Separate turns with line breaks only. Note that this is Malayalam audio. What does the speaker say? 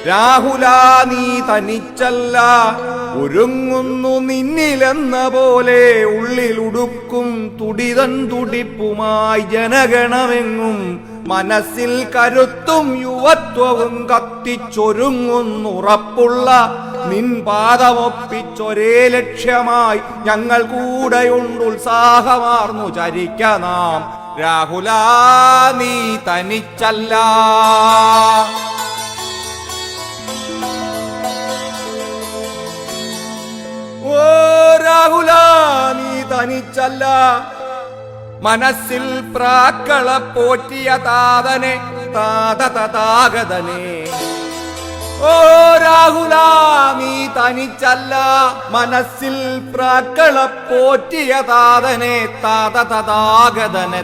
രാഹുലാ നീ തനിച്ചല്ല, ഒരുങ്ങുന്നു നിന്നിലെന്ന പോലെ ഉള്ളിലുടുക്കും തുടിതൻ തുടിപ്പുമായി ജനഗണമെങ്ങും. മനസ്സിൽ കരുത്തും യുവത്വവും കത്തിച്ചൊരുങ്ങുന്നുറപ്പുള്ള നിൻ പാദമൊപ്പിച്ചൊരേ ലക്ഷ്യമായി ഞങ്ങൾ കൂടെയുണ്ട് ഉത്സാഹമാർന്നു ചരിക്ക നാം. രാഹുലാ നീ തനിച്ചല്ല. ഓ രാഹുലാ നീ തനിച്ചല്ല, മനസ്സിൽ പ്രാക്കള പോറ്റിയ താതനെ താതതാഗതനെ. ഓ രാഹുലാ നീ തനിച്ചല്ല, മനസ്സിൽ പ്രാക്കള പോറ്റിയ താതനെ താതതാഗതനെ.